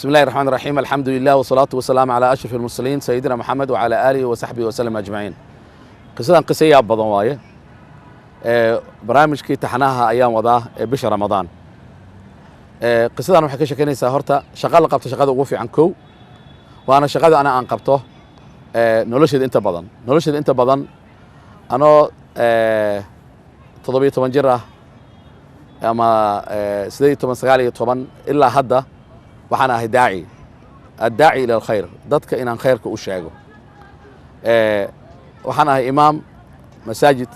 بسم الله الرحمن الرحيم الحمد لله والصلاة والسلام على أشرف المرسلين سيدنا محمد وعلى آله وصحبه وسلم أجمعين قصة قصية بدن وايه barnaamijkii taxanaha ayaan wadaa bisha Ramadaan qisadan waxa ka sheekeynaysaa horta shaqada la qabto shaqada ugu fiican koow waana shaqada aan qabto nolosheeda inta badan anoo 17 jir ah ama 18 ilaa hadda waxaan ahay daaci ila alkhayr dadka inaan khayrka u sheego waxaan ahay imaam masaajid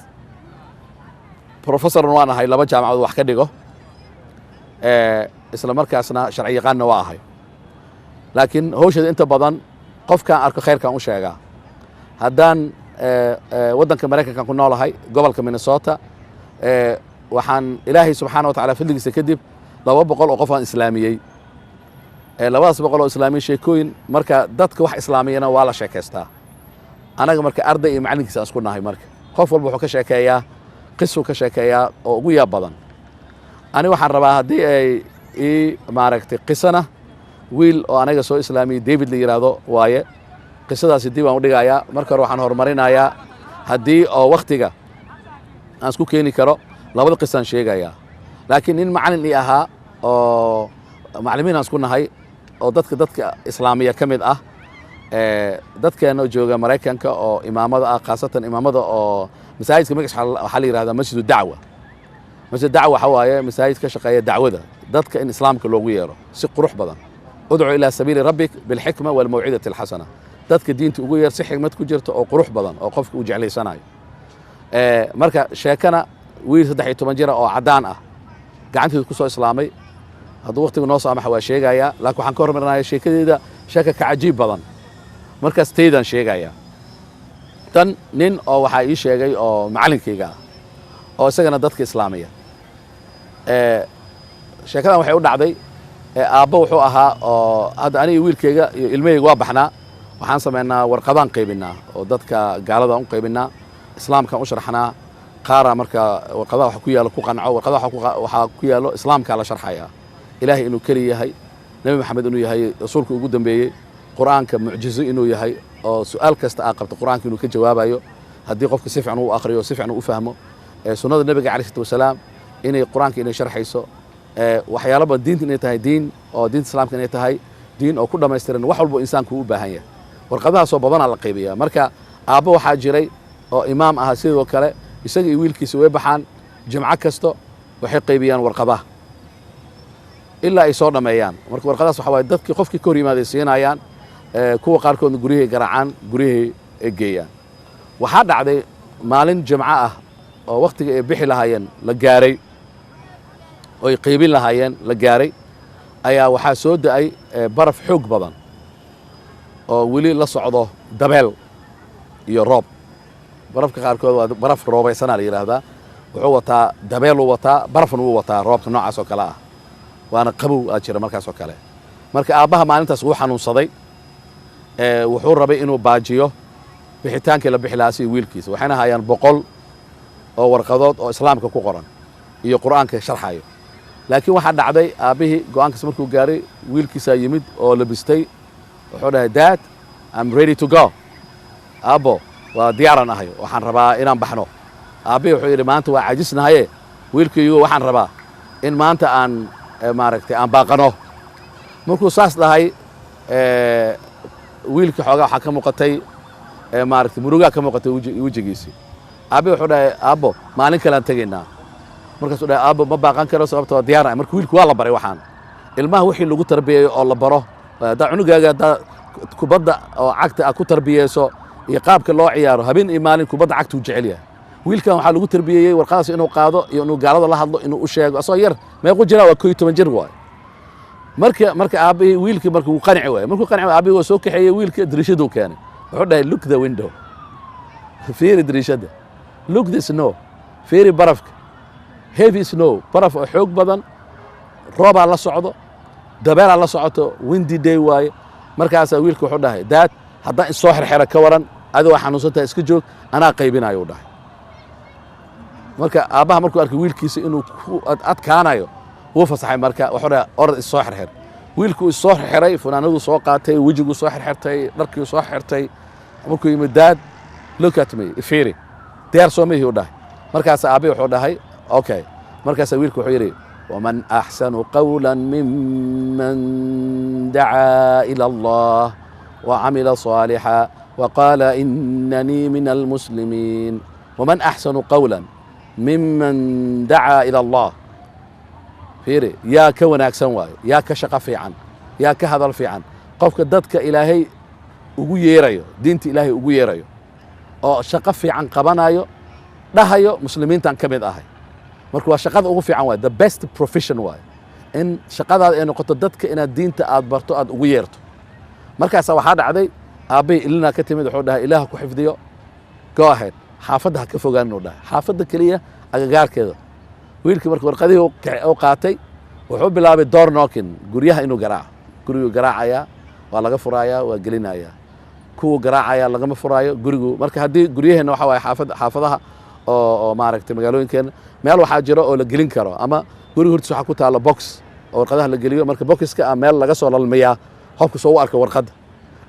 professor waan ahay laba jaamacadood wax ka dhigo isla markaasna sharci yaqaanna waa ahay laakiin hawsheeda inta badan qofkaan arko khayrkaan u sheegaa haddaan waddanka Mareykanka ku noolahay gobolka Minnesota waxaan ilaahay subxaanahu wa tacaala fadligiisa kadib 200 oo qof aan islaamiyey 200 oo islaamiyey sheekooyin marka dadka wax islaamiyana waa la sheekaystaa anaga marka arday iyo macalinkiisa aan isku nahay marka qof walba wuxuu ka sheekeeyaa قصو كشكايا أو قوية بدن أنا وحن رباها دي معركة قصنا ويل وأنا جسوا إسلامي ديفيد لي يرادو وايه قصة سيدي وأنا وديعيا مركر وحن هرمرين عيا هدي أو وقتها أسكو كيني كرو لابد قصة شيء جايا لكن إن معلن لي أها أو معلمين أسكون هاي أو دتك إسلامية كمد دتك إنه جوجا مريكان كأو إمامة خاصة إمامة أو مساجد كميكش حالي هذا مسجد الدعوة مسجد الدعوة حوايا مساجد كشقية دعوة ضدك إن إسلام كلوغيرو سق روح بدن ادعو إلى سبيل ربك بالحكمة والموعظة الحسنة ضدك الدين تغير صحي ما تكجرت أو قروح بدن أو قفك وجع لي صناي مركا شاكنا ويل صدحي تمنجرة أو عدان قعنت تكسو إسلامي هذا وقت ونوص أما حوا شيء جايا لكن حنكور من هاي الشيء كذا شاكك عجيب بدن مركا ستيدن شيء جايا tan nin oo waxa ii sheegay oo macalinkayga oo isagana dadka islaamiga sheekadan waxay u dhacday aabbo wuxuu ahaa oo hadda aniga wiilkayga iyo ilmahayga waa baxnaa waxaan sameynaa warqadaan qaybinaa oo dadka gaalada u qaybinaa islaamka u sharaxnaa qaara marka warqadaha waxa ku yaalo ku qanco warqadaha waxa ku yaalo islaamka la sharxaya ilaahay inuu kali yahay nabi maxamed inuu yahay rasuulka ugu dambeeyay quraanka mucjizo inuu yahay oo su'aal kasta aan qabto quraanka inuu ka jawaabayo hadii qofka si fiican uu akhriyo si fiican uu fahmo sunnada nabiga kaleey salaam inay quraanka inay sharxayso waxyaalo diinta inay tahay diin oo diinta islaamka inay tahay diin oo ku dhameystiran wax walba insaanku u baahan yahay warqadaha soo badan la qaybiyaa marka aabbo waxa jiray oo imaam ah sidoo kale isaga iyo wiilkiisa way baxaan jimco kasto waxay qaybiyaan warqadaha ilaa ay soo dhameeyaan marka warqadaas waxa way dadkii qofkii ka hor yimaaday siinayaan kuwa qaarkood guriyay garacaan guriyay egeeyaan waxa dhacday maalin jimco ah oo waqtiga ay bixi lahaayeen la gaaray oo ay qaybin lahaayeen la gaaray ayaa waxa soo da'ay baraf xoog badan oo wili la socdo dabeel iyo roob barafka qaarkood waa baraf roobaysan la yiraahdaa wuxuu wataa dabeel uu wataa barafna uu wataa roobka noocaas oo kale ah waana qabow jira markaas oo kale marka aabaha maalintaas uu xanuunsaday wuxuu rabay inuu baajiyo bixitaanka la bixilaasi wiilkiisa waxaana hayaan 100 oo warqadood oo islaamka ku qoran iyo quraanka sharxayo laakiin waxa dhacday aabihii go'aankiisa markuu gaaray wiilkiisa yimid oo labistay wuxuu dhahay dad I'm ready to go abo waa diyaaran ahay waxaan rabaa inaan baxno aabihii wuxuu yiri maanta waa caajisnahay wiilkaygu waxaan rabaa in maanta aan maaragtay aan baaqano markuu saas dhahay wiilka xoogaa waxa ka muuqatay maaragtay muruga ka muuqatay wajigiisa aabe wuxuu dhahay aabbo maalin kale aan tageynaa markaas uu dhahay aabbo ma baaqan karo sababtoo diyaar ah markii wiilku waa la baray waxaan ilmaha wixii lagu tarbiyeeyo oo la baro da cunugaaga da kubadda oo cagta ku tarbiyeyso iyo qaabka loo ciyaaro habeen iyo maalin kubadda cagta uu jecel yahay wiilkan waxa lagu tarbiyeeyay warqadaas inuu qaado iyo inuu gaalada la hadlo inuu u sheego asoo yar meeqo jira waa 12 jir waay marka aabihii wiilkii markuu qanci waay markuu qanci aabihii waa soo kaxeeyay wiilka dariishadu keenay wuxuu dhahay look the window fiiri dariishada look the snow fiiri barafka heavy snow baraf oo xoog badan rooba la socdo dabeela la socoto windy day waay markaas wiilku wuxuu dhahay dad haddaan isoo xirxira ka waran adoo xanuunsantaa iska joog anaa qaybinayo u dhahay marka aabaha markuu arkay wiilkiisa inuu adkaanayo wuu fasaxay marka wuxuu dhahay orod isoo xirxir wiilku is soo xiray funaanadu soo qaatay wejigu soo xirxirtay dharkii soo xirtay markuu yimid dad look at me ifiri diyaar soo mihi u dhahay markaas aabe wuxuu dhahay okay markaas wiilku wuxuu yiri ومن أحسن قولا ممن دعا إلى الله وعمل صالحا وقال إنني من المسلمين ومن أحسن قولا ممن دعا إلى الله فيري يا كون أكسن واي يا كشقة في عن يا كهذا في عن قفك ضدك إلهي وجيريو دينتي إلهي وجيريو أو شقة في عن قبنايو دهيو مسلمين تنكمل أهي marka waa shaqada ugu fiican waay the best profession waay in shaqadaada ay noqoto dadka inaad diinta aad barto aad ugu yeerto markaas waxaa dhacday aabay ilina ka timid wuxuu dhahay ilaah ku xifdiyo go ahead xaafadda ha ka fogaan inuu dhahay xaafadda keliya agagaarkeeda wiilkii marka warqadihii u qaatay wuxuu bilaabay door knocking guryaha inuu garaaco gurigu garaacayaa waa laga furayaa waa gelinayaa kuwa garaacaya lagama furaayo gurigu marka haddii guryaheena waxa waay xaafadaha oo maaragtay magaalooyinkeena meel waxaa jiro oo la gelin karo ama guriga hortiisa waxaa ku taalla box oo warqadaha la geliyo marka boxiska ah meel laga soo lalmiyaa qofku soo u arko warqadda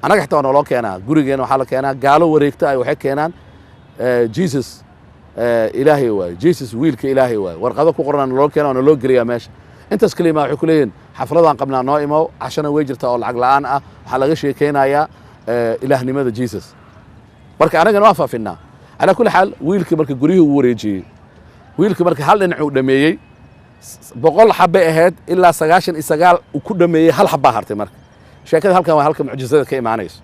annaga xitaa waa naloo keenaa gurigeena waxaa la keenaa gaalo wareegta ay waxay keenaan jesus ilaahay waaye jesus wiilka ilaahay waaye warqado ku qoran naloo keena oo naloo geliyaa meesha intaas keliya waxay ku leeyihiin xafladaan qabnaa noo imow cashana way jirtaa oo lacag la'aan ah waxaa laga sheekeynayaa ilaahnimada jesus marka annagana waa faafinaa calaa kulli xaal wiilkii marka guryihii uu wareejiyey wiilkii marka hal dhinac uu dhameeyey 100 xabay ahayd ilaa 99 uu ku dhameeyey hal xabaa hartay marka sheekada halkan waa halka mucjisada ka imaanayso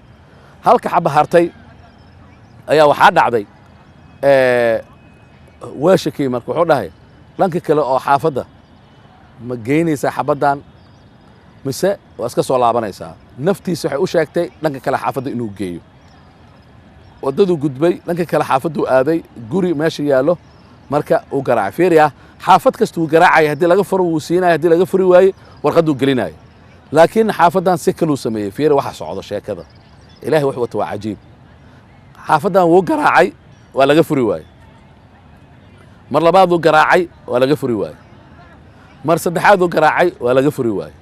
halka xaba hartay ayaa waxaa dhacday weeshakii marka wuxuu dhahay dhanka kale oo xaafadda ma geynaysaa xabaddan mise waa iska soo laabanaysaa naftiisa waxay u sheegtay dhanka kale xaafadda inuu geeyo waddaduu gudbay dhanka kale xaafaddu aaday guri meesha yaallo marka uu garaacay fiiriya xaafad kasta uu garaacaya haddii laga furo wuu siinaya haddii laga furi waaye warqadduu gelinaayo laakiin xaafaddan si kaluu sameeyey fiiri waxa socdo sheekada ilaahay wax wata waa cajiib xaafaddan wuu garaacay waa laga furi waaye mar labaaduu garaacay waa laga furi waaye mar saddexaaduu garaacay waa laga furi waaye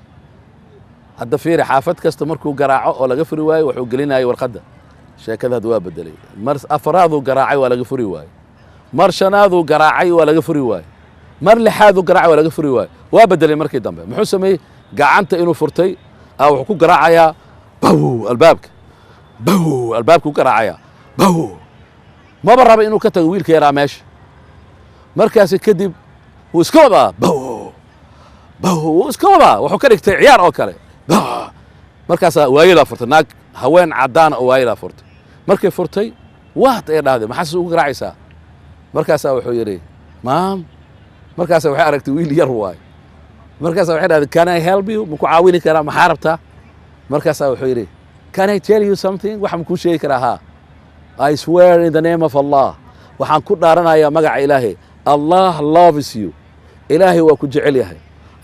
hadda fiiri xaafad kasta markuu garaaco oo laga furi waaye wuxuu gelinayay warqadda sheekada hadda waa bedelay mar afaraaduu garaacay waa laga furi waaye mar shanaaduu garaacay waa laga furi waaye mar lixaaduu garaacay waa laga furi waaye waa bedelay markii dambe muxuu sameeyey gacanta inuu furtay wuxuu ku garaacayaa baw albaabku garaacayaa baw maba raba inuu ka tago wiilka yaraa meesha markaasi kadib wuu iska wadaa baw wuu iska wadaa wuxuu ka dhigtay ciyaar oo kale markaasaa waayadaa furtay naag haween caddaana oo waayadaa furtay markay furtay waad ay dhahday maxaas ugu garaacaysaa markaasaa wuxuu yidhi maam markaasaa waxay aragtay wiil yar waaye markaasaa waxay dhahday can I help you maku caawini karaa maxaa rabtaa markaasaa wuxuu yidhi can I tell you something waxa makuu sheegi karaa haa I swear in the name of Allah waxaan ku dhaaranayaa magaca ilaahay Allah loves you ilaahay waa ku jecel yahay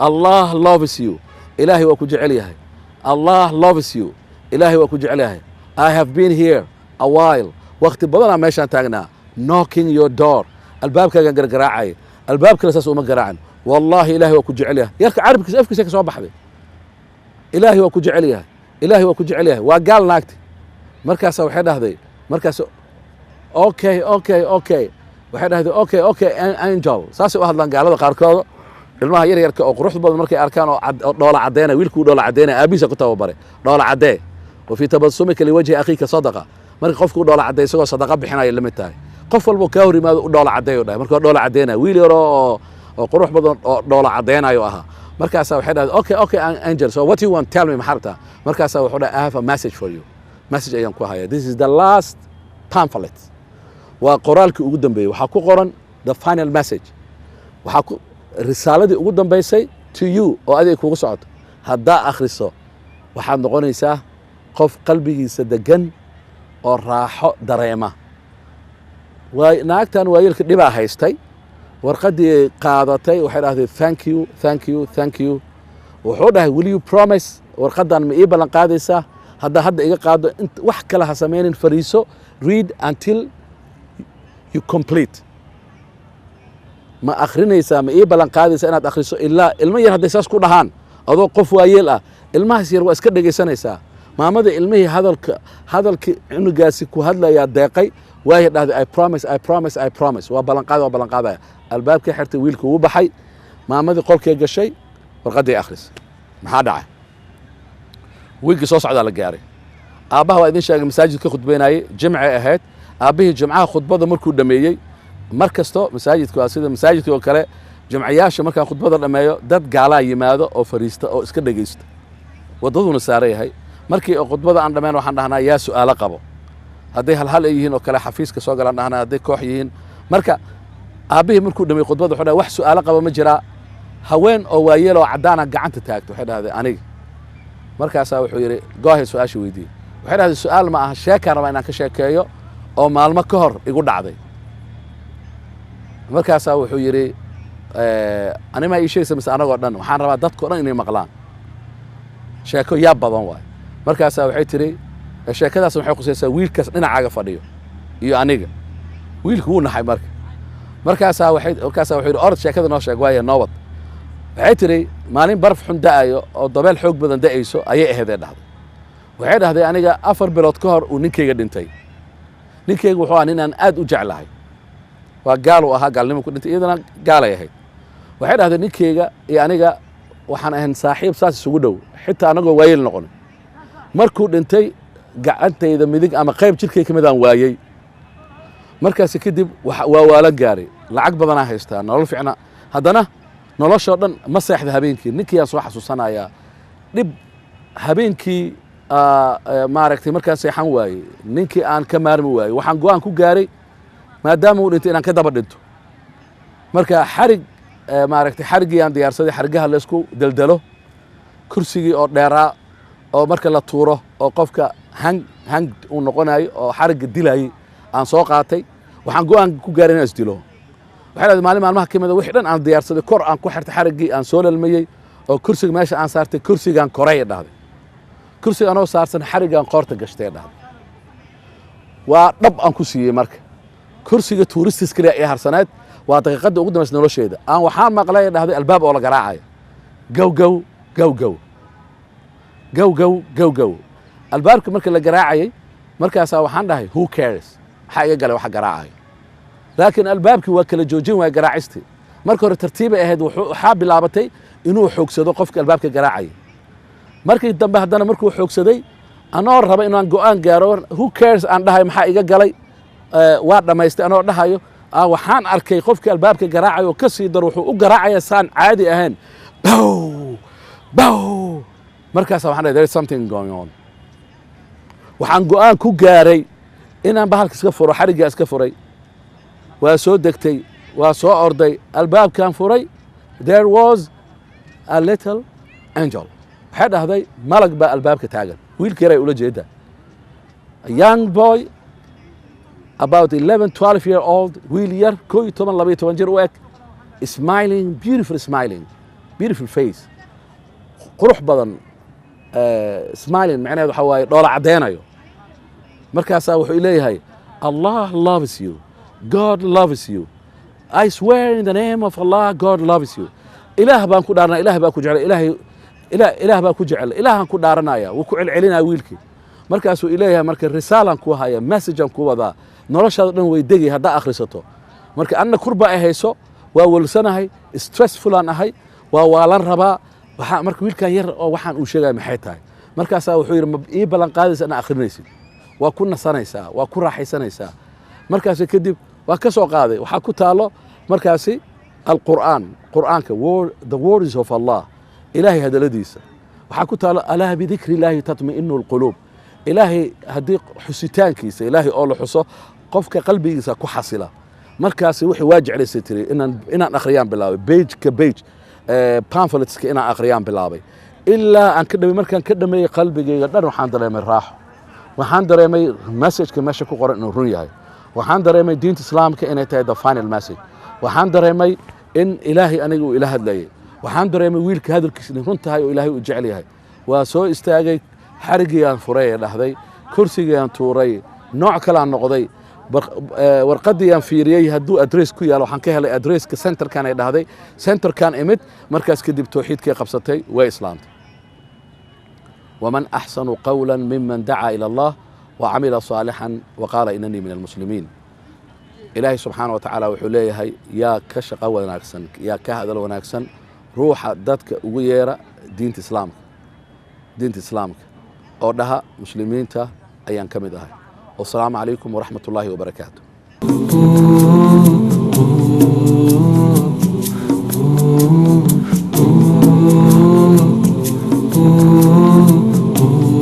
Allah loves you ilaahay waa ku jecel yahay Allah loves you ilaahay waa ku jecel yahay I have been here a while waqti badanaa meeshaan taagnaa knocking your door albaabkaagaan gargaraacay albaab kale saas uma garaacan wallahi ilaahay waa ku jecel yahay yarka carabkiisa afkiisa ka soo baxday ilaahay waa ku jecel yahay ilaahay waa ku jecel yahay waa gaal naagti markaasaa waxay dhahday markaas okay waxay dhahday okay angel saasay u hadlaan gaalada qaarkooda ilmaha yar yarka oo quruxda badan markay arkaan oo dhoola caddeynaya wiilkuu dhoola caddeynaya aabihiisa ku tababaray dhoola caddee wa fii tabasumika liwajhi akhiika sadaqa marka qofku u dhoola caddeey isagoo sadaqa bixinaya la mid tahay qof walba kaa hor yimaado u dhoola caddeeyo dhahay marka dhoola caddeynaya wiil yar oo qurux badan oo dhoola caddeynayo ahaa markaasaa waxay dhahday okay angel so what you want tell me maxaa rabtaa markaasaa wuxuu dhahay I have a message for you message ayaan ku hayaa this is the last pamphlet waa qoraalkii ugu dambeeyey waxaa ku qoran the final message waxaa ku risaaladii ugu dambaysay to you oo adeeg kugu socoto haddaa akhriso waxaad noqonaysaa qof qalbigiisa degan oo raaxo dareema naagtan waayeelka dhibaa haystay warqaddii qaadatay waxay dhahday thank you wuxuu dhahay will you promise warqaddan ma ii ballan qaadaysaa hadda iga qaado wax kale ha samaynin fariiso read until you complete ma akhrinaysaa ma ii ballan qaadaysaa inaad akhriso ilaa ilmo yar hadday saas ku dhahaan adoo qof waayeel ah ilmahaas yar waa iska dhegaysanaysaa maamada ilmihii hadalkii cunugaasi ku hadlayaa deeqay waaya dhahday I promise waa ballanqaadaya albaabkii xirtay wiilkii wuu baxay maamadii qolkee gashay warqaddii akhris maxaa dhacay wiilkii soo socdaa la gaaray aabbaha waa idin sheegay masaajidka khudbaynayay jimcay ahayd aabbihii jimcaha khudbada markuu dhameeyey mar kasto masaajidka waa sida masaajidka oo kale jimciyaasha markaan khudbada dhameeyo dad gaalaa yimaado oo fariista oo iska dhegaysta wadaduna saaran yahay markii khudbada aan dhameen waxaan dhahnaa yaa su'aalo qabo hadday hal ay yihiin oo kale xafiiska soo galaan dhahnaa hadday koox yihiin marka aabbihii markuu dhameeyey khudbada wuxuu dhahay wax su'aalo qabo ma jiraa haween oo waayeel oo caddaana gacanta taagto waxay dhahdeen aniga markaasaa wuxuu yidhi goohay su-aasha weydiiyey waxay dhahdeen su'aal ma aha sheekaan rabaa inaan ka sheekeeyo oo maalmo ka hor igu dhacday markaasaa wuxuu yidhi animaa ii sheegaysa mise anagoo dhan waxaan rabaa dadkao dhan inay maqlaan sheeko yaa badan waay markaasaa waxay tidhi sheekadaas waxay khusaysaa wiilkaas dhinacaaga fadhiyo iyo aniga wiilku wuu naxay markaasaa wuxuu yidhi orod sheekada noo sheeg waaye noo wad waxay tidhi maalin baraf xun da'ayo oo dabeel xoog badan da'ayso ayay ahaydee dhahday waxay dhahday aniga 4 bilood ka hor uu ninkayga dhintay ninkayga wuxuu ahaa nin aan aad u jeclahay waa gaal uu ahaa gaalnimo ku dhintay iyadana gaalay ahayd waxay dhahday ninkayga iyo aniga waxaan ahayn saaxiib saas isugu dhow xitaa anagoo waayeel noqon markuu dhintay gacantayda midig ama qayb jirkay ka mid aan waayey markaasi kadib waa waalan gaaray lacag badanaa haystaa nolol fiicna haddana noloshoo dhan ma seexda habeenkii ninkii aan soo xasuusanayaa dhib habeenkii maaragtay markaan seexan waayey ninkii aan ka maarmi waayey waxaan go'aan ku gaaray maadaama uu dhintay inaan ka daba dhinto marka maaragtay xariggii aan diyaarsaday xargaha laysku deldelo kursigii oo dheeraa oo marka la tuuro oo qofka hang uu noqonayo oo xarigga dilayay aan soo qaatay waxaan go'aan ku gaaray inaan isdilo waxay dhahday maalin maalmaha ka mida wixii dhan aan diyaarsaday kor aan ku xirtay xariggii aan soo lalmayey oo kursiga meesha aan saartay kursigaan koray dhahday kursiga anoo saarsan xariggaan qoorta gashtay dhahday waa dhab aan ku siiyey marka kursiga tuuristis kaliya ee harsaneed waa daqiiqadda ugu dambaysa nolosheeda aan waxaan maqlay dhahday albaab oo la garaacayo gowgow gowgow gowgow gowgow albaabka marka la garaacayay markaasaa waxaan dhahay who cares maxaa iga galay waxa garaacayo laakiin albaabkii waa kala joojin waaya garaacistii marka hore tartiibay ahayd waxaa bilaabatay inuu xoogsado qofka albaabka garaacayay markii dambe haddana markuu xoogsaday anoo raba inaan go'aan gaaro who cares aan dhahay maxaa iga galay waa dhammaystay anoo dhahayo waxaan arkay qofkii albaabka garaacay oo ka sii dar wuxuu u garaacaya saan caadi ahayn bow bow markaasaa waxaan dhahay there is something going on waxaan go'aan ku gaaray inaan bahalka iska furo xariggaa iska furay waa soo degtay waa soo orday albaabkaan furay there was a little angel waxay dhahday malag baa albaabka taagan wiilka yaray ula jeeda a young boy about 11-12 year old wiil yar 12 jir u eg smiling beautiful face qurux badan smiling macnaheedu waxa waaye dhoola caddeynayo markaasaa wuxuu leeyahay Allah loves you God loves you I swear in the name of Allah God loves you ilaah baan ku dhaarnaa ilaah baa ku jecel ilaah baa ku jecel ilaahan ku dhaaranaya wuu ku celcelinaya wiilkii markaasuu ileeyahay marka risaalan ku haya messagean ku wadaa noloshaada dhan way degay haddaa akhrisato marka anna kurba ay hayso waa walsanahay stressfulaan ahay waa waalan rabaa marka wiilkan yar oo waxaan uu sheegaya maxay tahay markaasaa wuxuu yidhi ma ii ballan qaadaysa inaa akhrinaysid waa ku nasanaysaa waa ku raaxaysanaysaa markaasi kadib waa ka soo qaaday waxaa ku taalo markaasi qur'aanka the words of Allah ilaahay hadaladiisa waxaa ku taalo alaa bidikri illaahi tatma'inu alquluub ilaahay haddii xusitaankiisa ilaahay oo la xuso qofka qalbigiisa ku xasila markaasi wixii waa jeclaysay tiri inaan akhriyaan bilaabay page ka page pamphlets-ka inaan akhriyaan bilaabay ilaa aan ka dhamay markaan ka dhameeyey qalbigayga dhan waxaan dareemay raaxo waxaan dareemay message-ka meesha ku qoran inuu run yahay waxaan dareemay diinta islaamka inay tahay the final message waxaan dareemay in ilaahay aniga uu ila hadlayay waxaan dareemay wiilka hadalkiisa inay run tahay oo ilaahay uu jecel yahay waa soo istaagay xariggii aan furay ee dhahday kursigii aan tuuray nooc kale aan noqday warqadii aan fiiriyey hadduu adress ku yaalo waxaan ka helay adresska centerkan ay dhahday centerkan imid markaas kadib tawxiidkay qabsatay way islaamtay waman axsanu qawlan miman dacaa ila allah wacamila saalixan waqaala inanii min almuslimiin ilaahay subxaana wa tacaala wuxuu leeyahay yaa ka shaqo wanaagsan yaa ka hadal wanaagsan ruuxa dadka ugu yeera diinta islaamka oo dhaha muslimiinta ayaan ka mid ahay والسلام عليكم ورحمة الله وبركاته.